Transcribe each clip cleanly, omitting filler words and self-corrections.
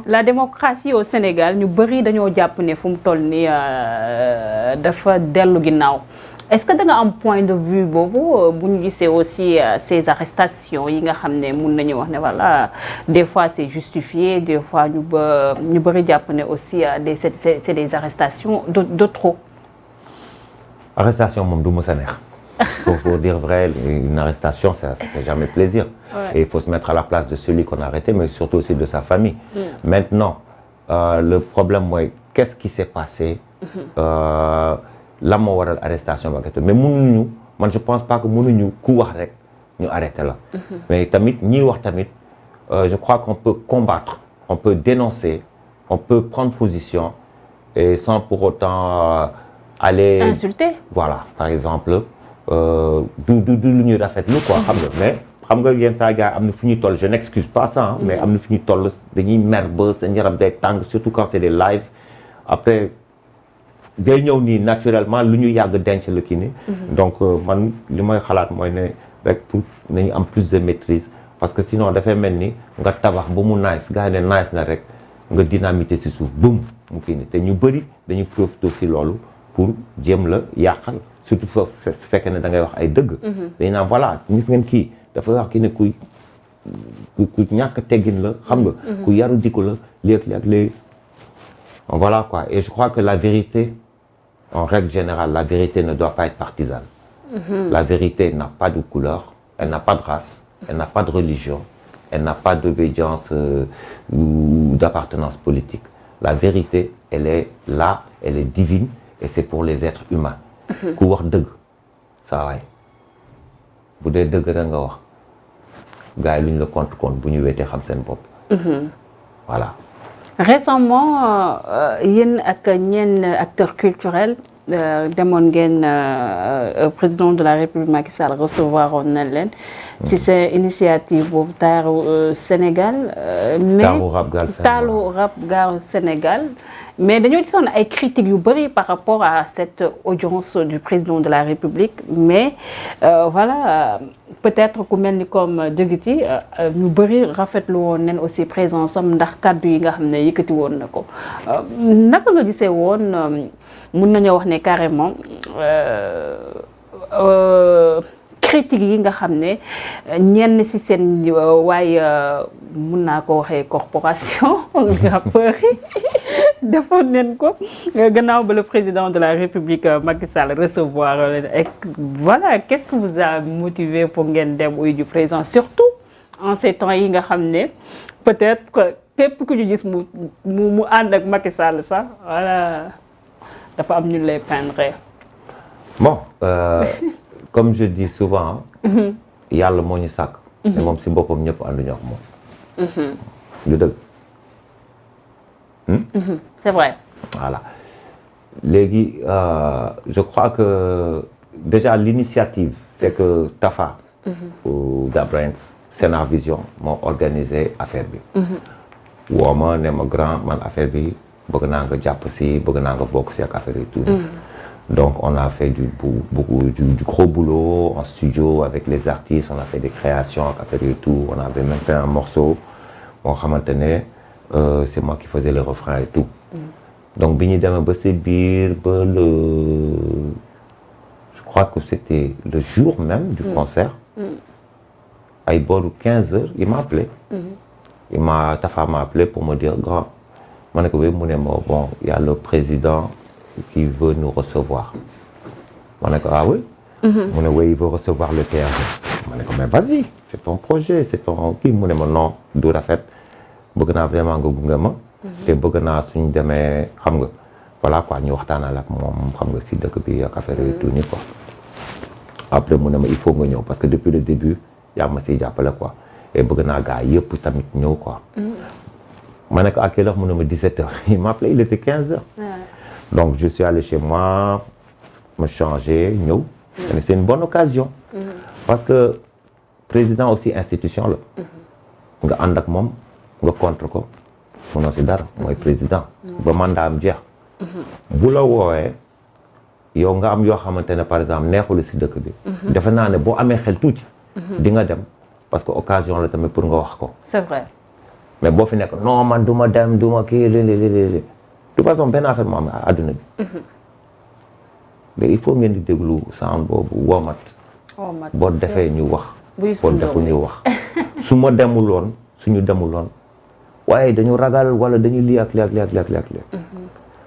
la démocratie au Sénégal ñu bëri dañoo jàpp ne fu mu toll nii dafa dellu ginnaaw est-ce que da nga am point de vue boobu bu ñu gisee aussi ces arrestations yi nga xam ne mun nañu wax ne voilà des fois c'est justifié des fois ñu bëri jàpp ne aussi c'est des arrestations de trop. Arrestation moom du mës a neex. Pour dire vrai, une arrestation, ça fait jamais plaisir. Ouais. Et il faut se mettre à la place de celui qu'on a arrêté, mais surtout aussi de sa famille. Maintenant, le problème, moi, qu'est-ce qui s'est passé? Là, moo waral arrestation ba mais mënuñu, man je pense pas que mënuñu ku wax rek ñu arrêter la. Mais tamit ñi wax tamit, je crois qu'on peut combattre, on peut dénoncer, on peut prendre position et sans pour autant aller insulter. Voilà, par exemple. du lu ñuy rafetlu quoi xam nga mais xam nga yenn saa gars am na fu ñuy toll je n'excuse pas ça mais am na fu ñuy toll dañuy mer ba seen yaram day tàng surtout quand c'est des lives après day ñëw nii naturellement lu ñu yàgg denc la kii nii donc man li may xalaat mooy ne rek pour nañu am plus de maîtrise parce que sinon dafay mel ni nga tabax ba mu nice gars yi ne nice na rek nga dynamiter si suuf boum mu kii nii te ñu bëri dañuy profiter si loolu pour jéem la yàqal surtout su fekkee ne da ngay wax ay dëgg. dañu naan voilà gis ngeen kii dafa wax kii ne ku ñàkk teggin la xam nga. ku yaru dikku la léegi voilà quoi et je crois que la vérité en règle générale la vérité ne doit pas être partisane. La vérité n'a pas de couleur, elle n'a pas de race, elle n'a pas de religion, elle n'a pas d'obédience ou d'appartenance politique. La vérité, elle est là, elle est divine et c'est pour les êtres humains. ku wax dëgg saa waay bu dee dëgg rek nga wax gars yi lu ñu la compte bu ñu weetee xam seen bopp. Voilà. Récemment yéen ak ñenn acteurs culturels demoon ngeen président de la République Macky Sall recevoir woon na leen. ci seen initiative boobu taaru Sénégal. mais taaru rap gaaru Sénégal. mais dañoo gisoon ay critiques yu bëri par rapport à cette audience du président de la République mais voilà peut-être ku mel ni comme Dieguiti ñu bëri rafetlu woon nañ aussi présence am ndax kàddu yi nga xam ne yëkkati woon na ko naka nga gisee woon mun nañoo wax ne carrément critiques yi nga xam ne ñenn ci seen waaye mun naa ko waxee corporation rappeurs yi defoon nañ ko gannaaw ba le président de la République Macky Sall recevoir et voilà qu'est-ce qui vous a motivé pour ngeen dem uyu du président surtout en ces temps yi nga xam ne peut-être que képp ku ñu gis mu ànd ak Macky Sall sax voilà dafa am ñu lay peindre. Bon comme je dis souvent yàlla moo ñu sàkk te moom si boppam ñëpp ànduñu ak moom lu dëgg c'est vrai. Voilà léegi je crois que déjà l'initiative c'est que Tafa ou Dabrains Sénar Vision moo organisé affaire bi woo ma ne ma grand man affaire bi bëgg naa nga jàpp si bëgg naa nga bokk si ak affaire yi tout donc on a fait du gros boulot en studio avec les artistes on a fait des créations ak affaire yi tout on avait même fait un morceau moo xamante ne c'est moi qui faisais le refrain et tout donc bi ñu demee ba si biir ba je crois que c'était le jour même du concert ay booru 15 heures il m'a appelé Tafa m'a appelé pour me dire grand ma ne ko oui mu ne ma bon il y a le président qui veut nous recevoir ma ne ko ah oui mu ne oui il veut recevoir le théâtre ma ne ko mais vas-y c'est ton projet c'est ton kii mu ne ma non du rafet bëgg naa vraiment nga gunge ma te bëgg naa suñ demee xam nga voilà quoi ñu waxtaanal ak moom xam nga si dëkk bi ak affaire yi tout ni quoi après mu ne ma il faut nga ñëw parce que depuis le début yaa ma siy jàppale quoi et bëgg naa gars yëpp tamit ñëw quoi ma ne ko à quelle heure mu ne ma 17 heures il m'a appelé il était 15 heures donc je suis allé chez moi me changer ñëw mais c'est une bonne occasion parce que président aussi institution la nga ànd ak moom nga contre ko munoo si dara mooy président ba mandat am jeex bu la woowee yow nga am yoo xamante ne par exemple neexul si dëkk bi defe naa ne boo amee xel tuuti di nga dem parce que occasion la tamit pour nga wax ko c'est vrai mais boo fi nekk non man du ma dem du ma kii de toute façon benn affaire moo am àdduna bi. mais il faut ngeen di déglu sound boobu womat. boo defee ñu wax. boo defu ñu wax. su ma demuloon suñu demuloon waaye dañu ragal wala dañu lii ak lii.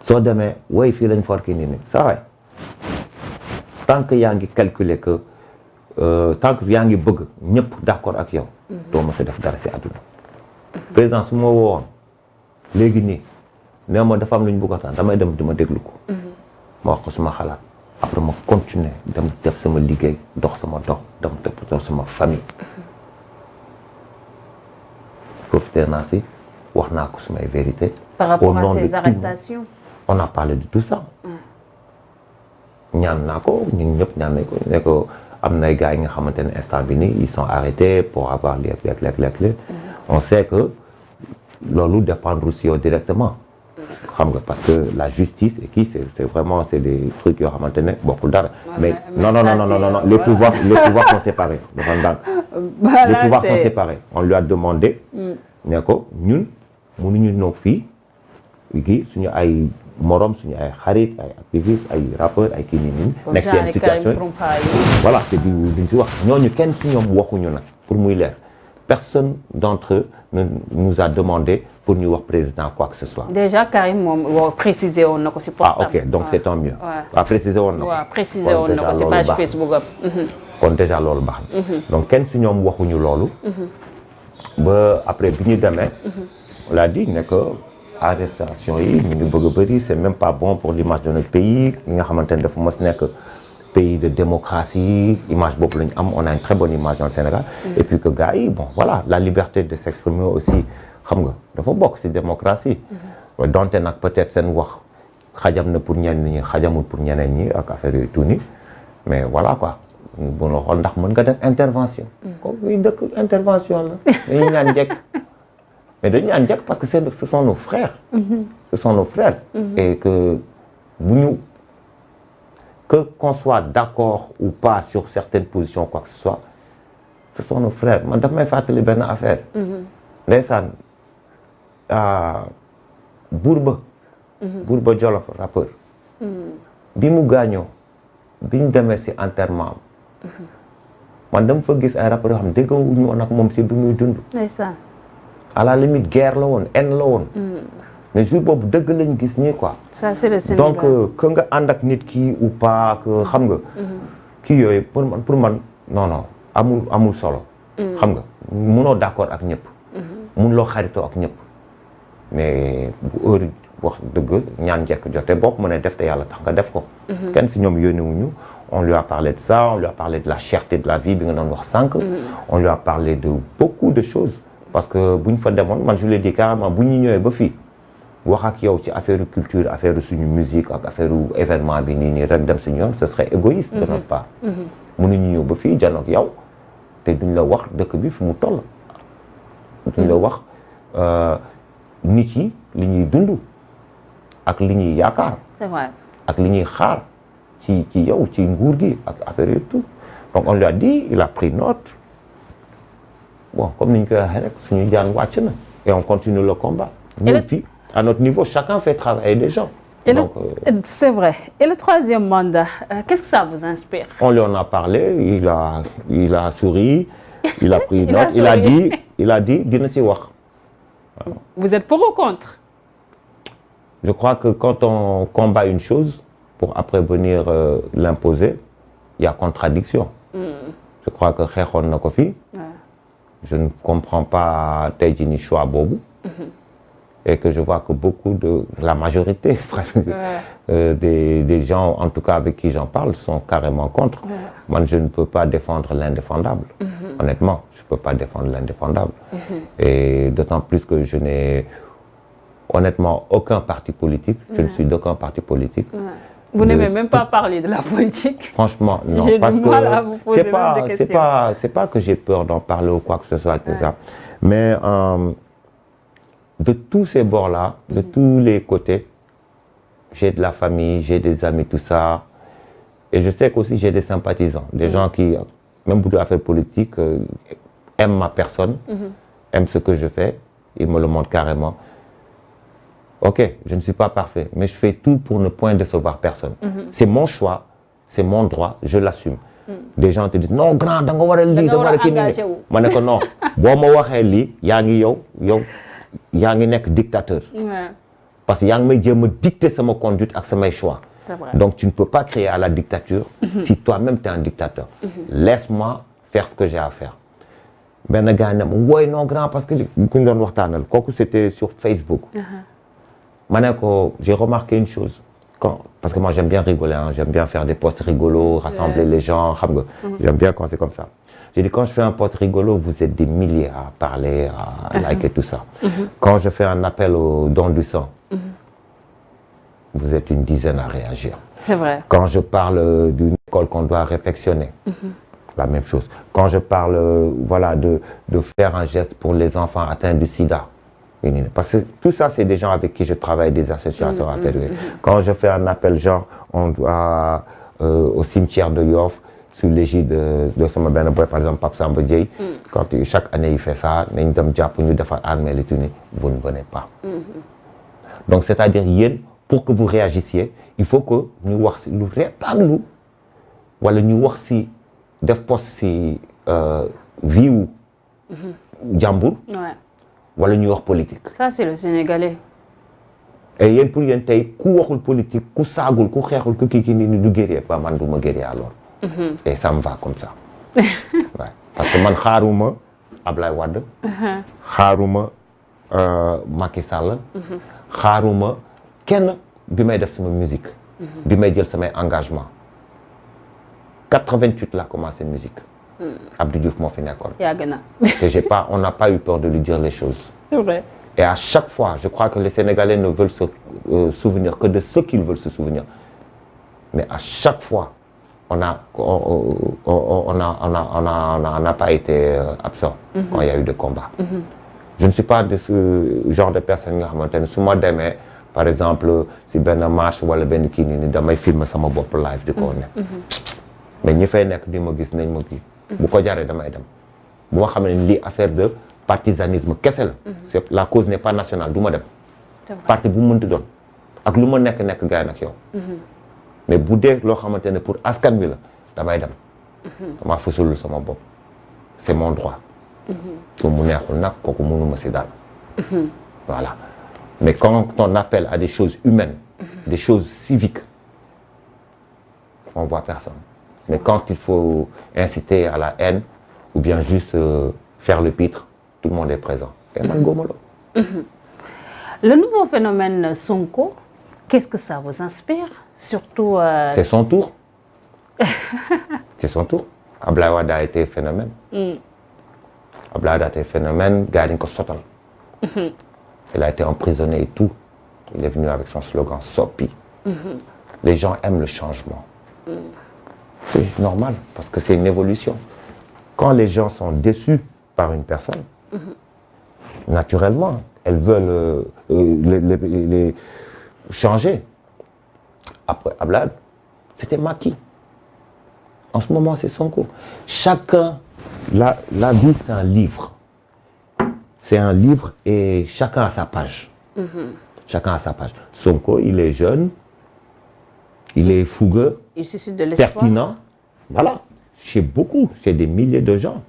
soo demee way fii lañ forki nii saa waay tant que yaa ngi calculer que tant que yaa ngi bëgg ñëpp d'accord ak yow. doo ma sa def dara si àdduna. président su ma woowoon léegi nii nee ma dafa am lu ñu bëgg a waxtaan damay dem dima déglu ko. ma wax ko suma xalaat après ma continuer dem def sama liggéey dox sama dox dem toppatoo sama famille. profité naa si wax naa ko sumay vérité. par rapport à ces arrestations. on a parlé de tout ça. ñaan naa ko ñun ñëpp ñaan nañ ko ne ko am na ay gars yi nga xamante ne instant bi nii ils sont arrêtés pour avoir lii on sait que loolu dépendre si yow directement. xam nga parce que la justice et kii c'est vraiment c'est des trucs yoo xamante ne bokkul dara. mais non les pouvoirs sont séparés dafa ndànk. les pouvoirs sont séparés on lui a demandé. ne ko ñun mënuñu ñëw fii kii suñu ay morom suñu ay xarit ay activistes ay rappeurs ay kii nii nekk seen situation voilà c'est duñ si wax ñooñu kenn si ñoom waxuñu nag pour muy leer personne d'entre eux ne nous a demandé pour ñu wax président quoi que ce soit. déjà Karim moom précisé woon na ko si postam. ok donc c'est tant mieux. waaw précisé woon na ko. waaw précisé woon na ko si page Facebook am. kon déjà loolu baax na. donc kenn si ñoom waxuñu loolu. ba après bi ñu demee. on l'a dit ne que arrestation yi ñu ngi bëgg a bëri c'est même pas bon pour l'image de notre pays li nga xamante ne dafa mës nekk pays de démocratie image boobu la ñu am on a une très bonne image dans le Sénégal. et puis que gars yi bon voilà la liberté de s'exprimer aussi xam nga dafa bokk ci démocratie. donte nag peut-être seen wax xajam na pour ñenn ñi xajamul pour ñeneen ñi ak affaire yooyu tuuti mais voilà quoi. bu ñu xool ndax mën nga def intervention. comme muy dëkk intervention la. dañuy ñaan njëkk mais dañuy ñaan njëkk parce que ce sont nos frères. ce sont nos frères. et que bu ñu qu'on soit d'accord ou pas sur certaines positions quoi que ce soit ce sont nos frères man daf may fàttali benn affaire. ndeysaan Bourba. Bourba Jolof rappeur. bi mu gaañoo bi ñu demee ci enterrement am. man dama fa gis ay rappeurs yoo xam ne déggawuñu woon ak moom ci du muy dund. à la limite guerre la woon haine la woon. mais jour boobu dëgg lañ gis nii quoi. ça c'est le Sénégal donc que nga ànd ak nit ki ou pas que xam nga. kii yooyu pour man non amul solo. xam nga munoo d'accord ak ñëpp. munuloo xaritoo ak ñëpp. mais bu heure wax dëgg ñaan njëkk jote bopp mu ne def te yàlla tax nga def ko. kenn si ñoom yónniwuñu on lui a parlé de ça on lui a parlé de la cherté de la vie bi nga doon wax sànq. on lui a parlé de beaucoup de choses. parce que bu ñu fa demoon man je l'ai dit carrément bu ñu ñëwee ba fii wax ak yow ci affaire culture affaire suñu musique ak affaire événement bi nii rek dem si ñoom ce serait égoïste de notre part. mënuñu ñëw ba fii janoog yow te duñ la wax dëkk bi fi mu toll. duñ la wax nit yi li ñuy dund ak li ñuy yaakaar. c'est vrai ak li ñuy xaar ci yow ci nguur gi ak affaire yooyu tout donc on lui a dit il a pris note. bon comme ni ñu koy waxee rek suñu jaan wàcc na et on continue le combat. ñun fii à notre niveau chacun fait travailler des gens. donc c'est vrai et le troisième mandat qu'est-ce que ça vous inspire? on lui en a parlé il a souri il a pris note il a dit dina ci wax. vous êtes pour ou contre? je crois que quand on combat une chose pour après venir l'imposer il y a contradiction. je crois que xeexoon na ko fii. je ne comprends pas tey jii ni choix boobu. et que je vois que beaucoup de la majorité presque des gens en tout cas avec qui j'en parle sont carrément contre. Moi je ne peux pas défendre l'indéfendable. Honnêtement je peux pas défendre l'indéfendable. Et d'autant plus que je n'ai honnêtement aucun parti politique. Je ne suis d'aucun parti politique. Vous n'aimez même pas parler de la politique? Franchement, non. Parce que c'est pas que j'ai peur d'en parler ou quoi que ce soit, tout ça. Mais de tous ces bords-là, de tous les côtés, j'ai de la famille, j'ai des amis, tout ça. Et je sais qu'aussi j'ai des sympathisants, des gens qui, même pour l'affaire politique, aiment ma personne, aiment ce que je fais. il me le montre carrément. Ok, je ne suis pas parfait, mais je fais tout pour ne point décevoir personne. C'est mon choix, c'est mon droit, je l'assume. Des gens te disent non grand da nga war a lii da nga war a kii nii ma ne ko non boo ma waxee lii yaa ngi yow yaa ngi nekk dictateur. Parce que yaa ngi may jéem a dicter sama conduite ak samay choix. Donc tu ne peux pas créer à la dictature si toi-même tu es un dictateur. Laisse-moi faire ce que j'ai à faire. benn gars ne ma wooy non grand parce que ku ñu doon waxtaanal kooku c'était sur Facebook. ma ne ko j'ai remarqué une chose. Parce que moi j'aime bien rigoler, hein, j'aime bien faire des posts rigolos, rassembler les gens, j'aime bien quand c'est comme ça. J'ai dit quand je fais un post rigolo, vous êtes des milliers à parler, à liker tout ça. Quand je fais un appel au don du sang, vous êtes une dizaine à réagir. C'est vrai. Quand je parle d'une école qu'on doit réfectionner, la même chose. Quand je parle voilà, de faire un geste pour les enfants atteints du sida, parce que tout ça, c'est des gens avec qui je travaille, des associations. Quand je fais un appel, genre, on doit au cimetière de Yoff, sous l'égide de sama benn boy, par exemple, Pape Samba Dieye, quand chaque année il fait ça, nañ dem jàpp ñu defar armée et tout, vous ne venez pas. Donc, c'est-à-dire, yéen, pour que vous réagissiez, il faut que ñu wax si lu reetaan lu wala ñu wax si def post si vie wu jàmbur. wala ñuy wax politique. Ça c'est le Sénégalais. Et yéen pour yéen tey ku waxul politique ku saagul ku xeexul ku kii ni du guerrier ba man du ma guerrier alors. Et ça me va comme ça. Ouais. Parce que man xaaruma Ablaye Wade. xaaruma Macky Sall. xaaruma kenn bi may def sama musique. bi may jël samay engagement. 88 laa commencé musique. Abdou Diouf moo fi nekkoon. yàgg na. On n'a pas eu peur de lui dire les choses. C'est vrai. Et à chaque fois, je crois que les Sénégalais ne veulent se souvenir que de ce qu'ils veulent se souvenir. Mais à chaque fois, on n'a pas été absent quand il y a eu des combats. Je ne suis pas de ce genre de personne nga xamante ne su ma demee par exemple si benn marche wala benn kii nii damay filmer sama bopp live di ko ne. Mais ñi fay nekk di ma gis nañ ma kii. bu ko jaree damay dem bu ma xam ne lii affaire de partisanisme kese la. C'est la cause n'est pas nationale du ma dem. parti bu mu mënti doon ak lu ma nekk gaay nag yow. mais bu dee loo xamante ne pour askan wi la damay dem. damaa fësalul sama bopp c'est mon droit. pour mu neexul nag kooku mënuma si daal. voilà mais quand on appelle à des choses humaines. des choses civiques on voit personne. Mais quand il faut inciter à la haine ou bien juste faire le pitre, tout le monde est présent. Et man gomolo. Le nouveau phénomène Sonko, qu'est-ce que ça vous inspire? Surtout. C'est son tour. C'est son tour. Ablaye Wade a été phénomène. Ablaye Wade a été phénomène, gars dañ ko sotal. Il a été emprisonné et tout. Il est venu avec son slogan Sopi. Les gens aiment le changement. C'est normal, parce que c'est une évolution. Quand les gens sont déçus par une personne, naturellement, elles veulent les changer. Après Ablaye, c'était Macky. En ce moment, c'est Sonko. Chacun, la vie, c'est un livre. C'est un livre et chacun a sa page. Chacun a sa page. Sonko, il est jeune, il est fougueux. Il suscite de l'espoir. Pertinent. Voilà. Chez des milliers de gens.